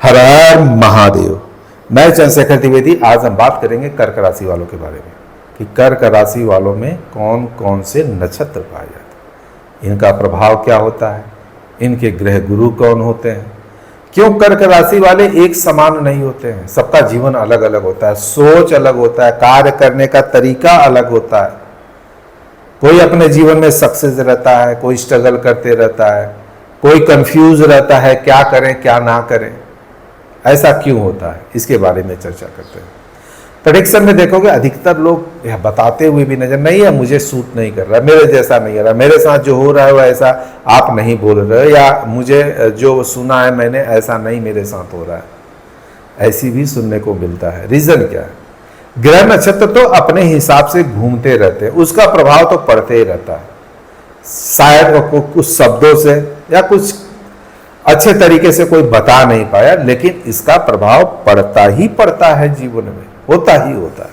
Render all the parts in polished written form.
हर हर महादेव। मैं चंद्रशेखर द्विवेदी। आज हम बात करेंगे कर्क राशि वालों के बारे में कि कर्क राशि वालों में कौन कौन से नक्षत्र पाए जाते हैं, इनका प्रभाव क्या होता है, इनके ग्रह गुरु कौन होते हैं, क्यों कर्क राशि वाले एक समान नहीं होते हैं। सबका जीवन अलग अलग होता है, सोच अलग होता है, कार्य करने का तरीका अलग होता है। कोई अपने जीवन में सक्सेस रहता है, कोई स्ट्रगल करते रहता है, कोई कंफ्यूज रहता है क्या करें क्या ना करें। ऐसा क्यों होता है, इसके बारे में चर्चा करते हैं। प्रेडिक्शन में देखोगे अधिकतर लोग यह बताते हुए भी नजर नहीं है, मुझे सूट नहीं कर रहा, मेरे जैसा नहीं हो रहा, मेरे साथ जो हो रहा है वो ऐसा आप नहीं बोल रहे, या मुझे जो सुना है मैंने ऐसा नहीं मेरे साथ हो रहा है। ऐसी भी सुनने को मिलता है। रीजन क्या है? ग्रह नक्षत्र तो अपने हिसाब से घूमते रहते हैं, उसका प्रभाव तो पड़ते ही रहता है। शायद वो कुछ शब्दों से या कुछ अच्छे तरीके से कोई बता नहीं पाया, लेकिन इसका प्रभाव पड़ता ही पड़ता है, जीवन में होता ही होता है।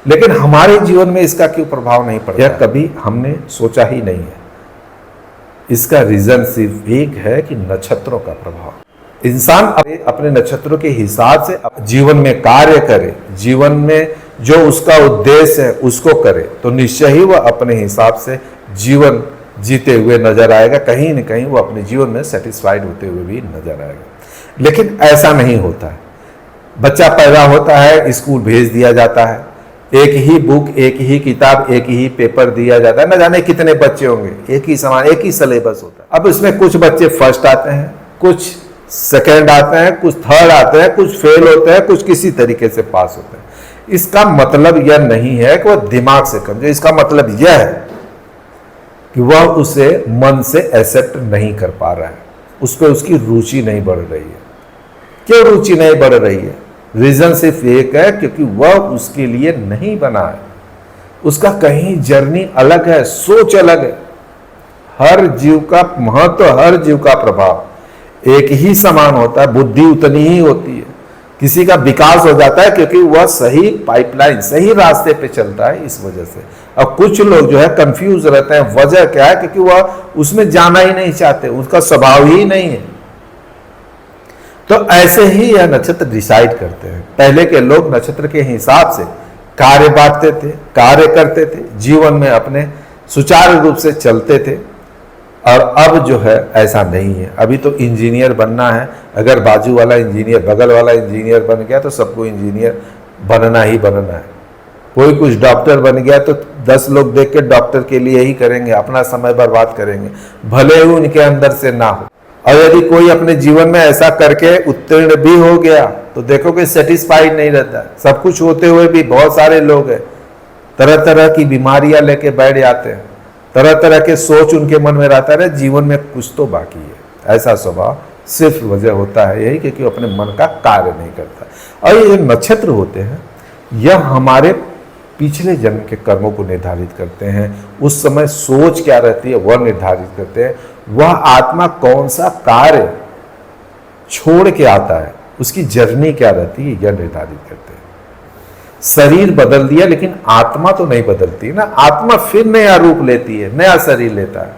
लेकिन हमारे जीवन में इसका क्यों प्रभाव नहीं पड़ता, यह कभी हमने सोचा ही नहीं है। इसका रीजन सिर्फ एक है कि नक्षत्रों का प्रभाव। इंसान अपने नक्षत्रों के हिसाब से जीवन में कार्य करे, जीवन में जो उसका उद्देश्य है उसको करे, तो निश्चय ही वह अपने हिसाब से जीवन जीते हुए नजर आएगा। कहीं न कहीं वो अपने जीवन में सेटिस्फाइड होते हुए भी नजर आएगा। लेकिन ऐसा नहीं होता है। बच्चा पैदा होता है, स्कूल भेज दिया जाता है, एक ही बुक, एक ही किताब, एक ही पेपर दिया जाता है। न जाने कितने बच्चे होंगे, एक ही समान, एक ही सिलेबस होता है। अब इसमें कुछ बच्चे फर्स्ट आते हैं, कुछ सेकेंड आते हैं, कुछ थर्ड आते हैं, कुछ फेल होते हैं, कुछ किसी तरीके से पास होते हैं। इसका मतलब यह नहीं है कि वह दिमाग से कमजोर, इसका मतलब यह है कि वह उसे मन से एक्सेप्ट नहीं कर पा रहा है, उस पर उसकी रुचि नहीं बढ़ रही है। क्यों रुचि नहीं बढ़ रही है? रीजन सिर्फ एक है, क्योंकि वह उसके लिए नहीं बना है। उसका कहीं जर्नी अलग है, सोच अलग है। हर जीव का महत्व, हर जीव का प्रभाव एक ही समान होता है, बुद्धि उतनी ही होती है। किसी का विकास हो जाता है क्योंकि वह सही पाइपलाइन, सही रास्ते पे चलता है, इस वजह से। अब कुछ लोग जो है कंफ्यूज रहते हैं, वजह क्या है? क्योंकि वह उसमें जाना ही नहीं चाहते, उसका स्वभाव ही नहीं है। तो ऐसे ही यह नक्षत्र डिसाइड करते हैं। पहले के लोग नक्षत्र के हिसाब से कार्य बांटते थे, कार्य करते थे, जीवन में अपने सुचारू रूप से चलते थे। और अब जो है ऐसा नहीं है। अभी तो इंजीनियर बनना है, अगर बाजू वाला इंजीनियर, बगल वाला इंजीनियर बन गया तो सबको इंजीनियर बनना ही बनना है। कोई कुछ डॉक्टर बन गया तो 10 लोग देख के डॉक्टर के लिए ही करेंगे, अपना समय बर्बाद करेंगे, भले ही उनके अंदर से ना हो। और यदि कोई अपने जीवन में ऐसा करके उत्तीर्ण भी हो गया तो देखो कि सेटिस्फाइड नहीं रहता। सब कुछ होते हुए भी बहुत सारे लोग हैं, तरह तरह की बीमारियां लेके बैठ जाते हैं, तरह तरह के सोच उनके मन में रहता है, जीवन में कुछ तो बाकी है। ऐसा स्वभाव सिर्फ वजह होता है यही, क्योंकि अपने मन का कार्य नहीं करता। और ये जो नक्षत्र होते हैं यह हमारे पिछले जन्म के कर्मों को निर्धारित करते हैं। उस समय सोच क्या रहती है वह निर्धारित करते हैं। वह आत्मा कौन सा कार्य छोड़ के आता है, उसकी जर्नी क्या रहती है, यह निर्धारित करते हैं। शरीर बदल दिया लेकिन आत्मा तो नहीं बदलती ना। आत्मा फिर नया रूप लेती है, नया शरीर लेता है।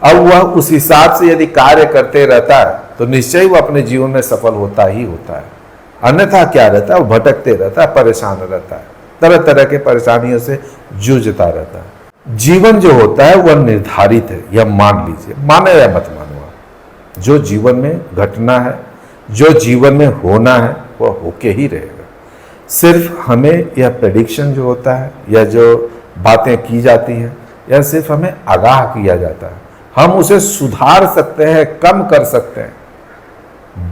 अब वह उस हिसाब से यदि कार्य करते रहता है तो निश्चय वह अपने जीवन में सफल होता ही होता है। अन्यथा क्या रहता है? वह भटकते रहता है, परेशान रहता है, तरह तरह के परेशानियों से जूझता रहता है। जीवन जो होता है वह निर्धारित है, यह मान लीजिए, माने या मत मानो। जो जीवन में घटना है, जो जीवन में होना है, वह होके ही रहेगा। सिर्फ हमें यह प्रेडिक्शन जो होता है या जो बातें की जाती हैं, यह सिर्फ हमें आगाह किया जाता है। हम उसे सुधार सकते हैं, कम कर सकते हैं,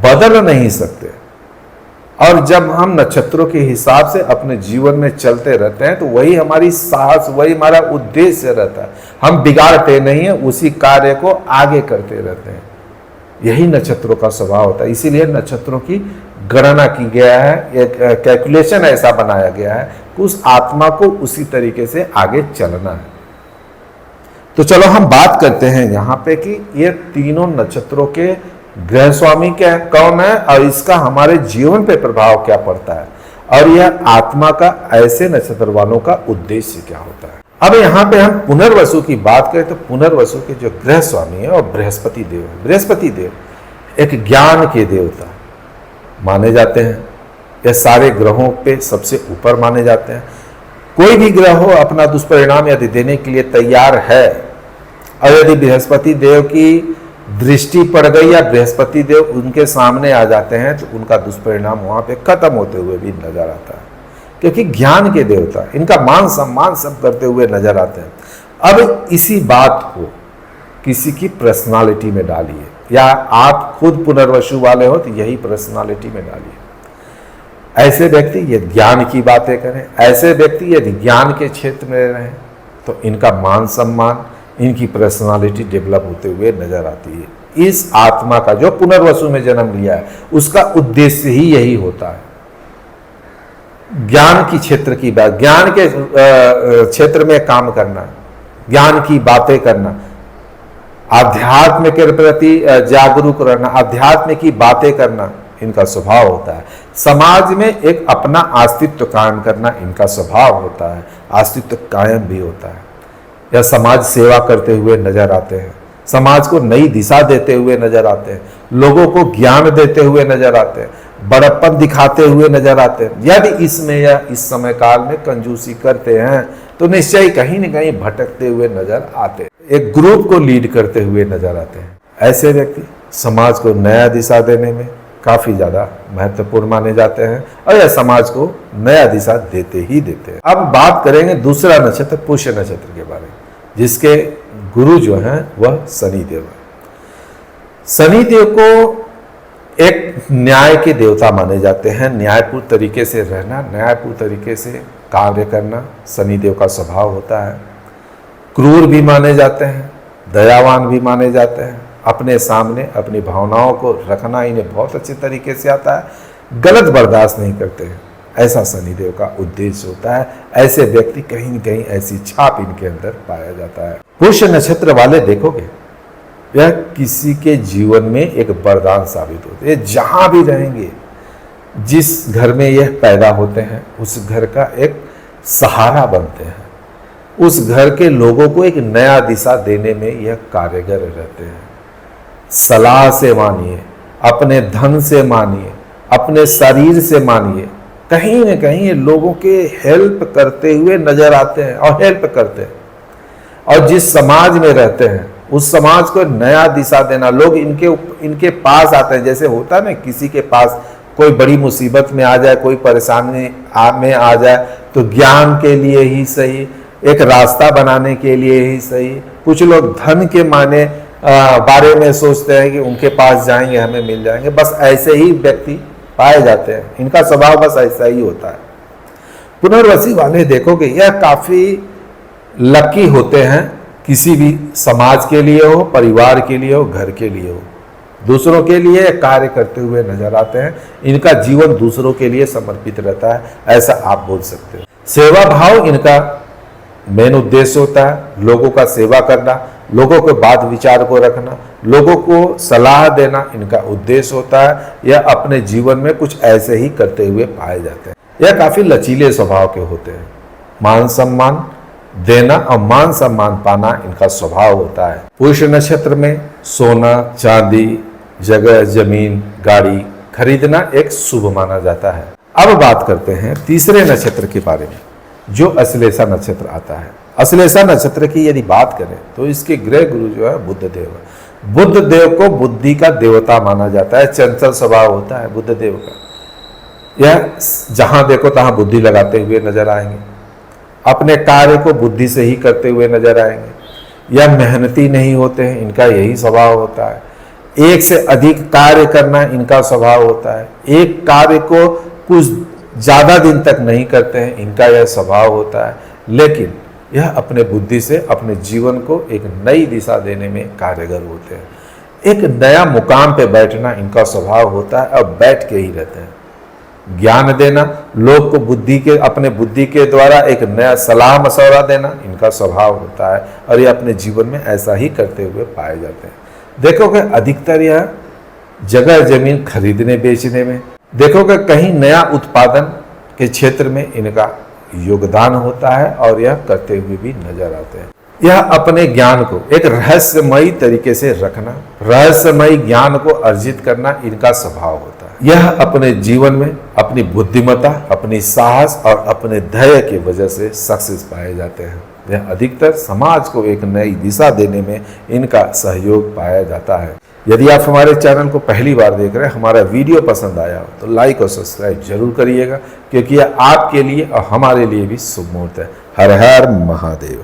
बदल नहीं सकते। और जब हम नक्षत्रों के हिसाब से अपने जीवन में चलते रहते हैं तो वही हमारी साहस, वही हमारा उद्देश्य रहता है। हम बिगाड़ते नहीं हैं, उसी कार्य को आगे करते रहते हैं। यही नक्षत्रों का स्वभाव होता है। इसीलिए नक्षत्रों की गणना की गया है, एक कैलकुलेशन ऐसा बनाया गया है कि उस आत्मा को उसी तरीके से आगे चलना है। तो चलो हम बात करते हैं यहाँ पे कि ये तीनों नक्षत्रों के ग्रह स्वामी क्या कौन है और इसका हमारे जीवन पे प्रभाव क्या पड़ता है, और यह आत्मा का ऐसे नक्षत्र वालों का उद्देश्य क्या होता है। अब यहाँ पे हम पुनर्वसु की बात करें तो पुनर्वसु के जो ग्रह स्वामी है और बृहस्पति देव है। बृहस्पति देव एक ज्ञान के देवता, माने जाते हैं। यह सारे ग्रहों पे सबसे ऊपर माने जाते हैं। कोई भी ग्रह हो अपना दुष्परिणाम यदि देने के लिए तैयार है, और यदि बृहस्पति देव की दृष्टि पड़ गई या बृहस्पति देव उनके सामने आ जाते हैं तो उनका दुष्परिणाम वहां पे खत्म होते हुए भी नजर आता है, क्योंकि ज्ञान के देवता इनका मान सम्मान सब करते हुए नजर आते हैं। अब इसी बात को किसी की पर्सनालिटी में डालिए, या आप खुद पुनर्वसु वाले हो तो यही पर्सनालिटी में डालिए। ऐसे व्यक्ति ये ज्ञान की बातें करें, ऐसे व्यक्ति यदि ज्ञान के क्षेत्र में रहें तो इनका मान सम्मान, इनकी पर्सनालिटी डेवलप होते हुए नजर आती है। इस आत्मा का जो पुनर्वसु में जन्म लिया है उसका उद्देश्य ही यही होता है, ज्ञान की क्षेत्र की बात, ज्ञान के क्षेत्र में काम करना, ज्ञान की बातें करना, आध्यात्म के प्रति जागरूक रहना, आध्यात्म की बातें करना इनका स्वभाव होता है। समाज में एक अपना अस्तित्व कायम करना इनका स्वभाव होता है, अस्तित्व कायम भी होता है। यह समाज सेवा करते हुए नजर आते हैं, समाज को नई दिशा देते हुए नजर आते हैं, लोगों को ज्ञान देते हुए नजर आते हैं, बड़प्पन दिखाते हुए नजर आते हैं। यदि इसमें या इस समय काल में कंजूसी करते हैं तो निश्चय कहीं न कहीं भटकते हुए नजर आते हैं, एक ग्रुप को लीड करते हुए नजर आते हैं। ऐसे व्यक्ति समाज को नया दिशा देने में काफी ज्यादा महत्वपूर्ण माने जाते हैं और यह समाज को नया दिशा देते ही देते हैं। अब बात करेंगे दूसरा नक्षत्र पुष्य नक्षत्र के बारे में, जिसके गुरु जो हैं वह शनिदेव है। शनिदेव को एक न्याय के देवता माने जाते हैं। न्यायपूर्ण तरीके से रहना, न्यायपूर्ण तरीके से कार्य करना शनिदेव का स्वभाव होता है। क्रूर भी माने जाते हैं, दयावान भी माने जाते हैं। अपने सामने अपनी भावनाओं को रखना इन्हें बहुत अच्छे तरीके से आता है, गलत बर्दाश्त नहीं करते हैं, ऐसा शनिदेव का उद्देश्य होता है। ऐसे व्यक्ति कहीं न कहीं ऐसी छाप इनके अंदर पाया जाता है। पुष्य नक्षत्र वाले देखोगे यह किसी के जीवन में एक वरदान साबित होते हैं। जहां भी रहेंगे, जिस घर में यह पैदा होते हैं उस घर का एक सहारा बनते हैं, उस घर के लोगों को एक नया दिशा देने में यह कारगर रहते हैं। सलाह से मानिए, अपने धन से मानिए, अपने शरीर से मानिए, कहीं न कहीं ये लोगों के हेल्प करते हुए नजर आते हैं और हेल्प करते हैं। और जिस समाज में रहते हैं उस समाज को नया दिशा देना, लोग इनके पास आते हैं। जैसे होता है ना, किसी के पास कोई बड़ी मुसीबत में आ जाए, कोई परेशानी में आ जाए तो ज्ञान के लिए ही सही, एक रास्ता बनाने के लिए ही सही, कुछ लोग धन के माने बारे में सोचते हैं कि उनके पास जाएंगे हमें मिल जाएंगे। बस ऐसे ही व्यक्ति पाए जाते हैं, इनका स्वभाव बस ऐसा ही होता है। पुनर्वसी वाले देखोगे यह काफी लकी होते हैं, किसी भी समाज के लिए हो, परिवार के लिए हो, घर के लिए हो, दूसरों के लिए कार्य करते हुए नजर आते हैं। इनका जीवन दूसरों के लिए समर्पित रहता है, ऐसा आप बोल सकते हो। सेवा भाव इनका मेन उद्देश्य होता है, लोगों का सेवा करना, लोगों के बात विचार को रखना, लोगों को सलाह देना इनका उद्देश्य होता है। यह अपने जीवन में कुछ ऐसे ही करते हुए पाए जाते हैं। यह काफी लचीले स्वभाव के होते हैं। मान सम्मान देना और मान सम्मान पाना इनका स्वभाव होता है। पुष्य नक्षत्र में सोना चांदी, जगह जमीन, गाड़ी खरीदना एक शुभ माना जाता है। अब बात करते हैं तीसरे नक्षत्र के बारे में, जो अश्लेषा नक्षत्र आता है। अश्लेषा नक्षत्र की यदि बात करें तो इसके गृह गुरु जो है बुध देव है। बुध देव को बुद्धि का देवता माना जाता है, चंचल स्वभाव होता है बुध देव का। यह जहां देखो तहां बुद्धि लगाते हुए नजर आएंगे, अपने कार्य को बुद्धि से ही करते हुए नजर आएंगे। यह मेहनती नहीं होते हैं, इनका यही स्वभाव होता है। एक से अधिक कार्य करना इनका स्वभाव होता है, एक कार्य को कुछ ज्यादा दिन तक नहीं करते हैं, इनका यह स्वभाव होता है। लेकिन यह अपने बुद्धि से अपने जीवन को एक नई दिशा देने में कारगर होते हैं। एक नया मुकाम पे बैठना इनका स्वभाव होता है और बैठ के ही रहते हैं। ज्ञान देना, लोग को अपने बुद्धि के द्वारा एक नया सलाह मशवरा देना इनका स्वभाव होता है और ये अपने जीवन में ऐसा ही करते हुए पाए जाते हैं। देखोगे अधिकतर यह जगह जमीन खरीदने बेचने में, देखोगे कहीं नया उत्पादन के क्षेत्र में इनका योगदान होता है और यह करते हुए भी नजर आते हैं। यह अपने ज्ञान को एक रहस्यमयी तरीके से रखना, रहस्यमयी ज्ञान को अर्जित करना इनका स्वभाव होता है। यह अपने जीवन में अपनी बुद्धिमत्ता, अपनी साहस और अपने धैर्य की वजह से सक्सेस पाए जाते हैं। यह अधिकतर समाज को एक नई दिशा देने में इनका सहयोग पाया जाता है। यदि आप हमारे चैनल को पहली बार देख रहे हैं, हमारा वीडियो पसंद आया हो तो लाइक और सब्सक्राइब जरूर करिएगा, क्योंकि यह आपके लिए और हमारे लिए भी शुभ मुहूर्त है। हर हर महादेव।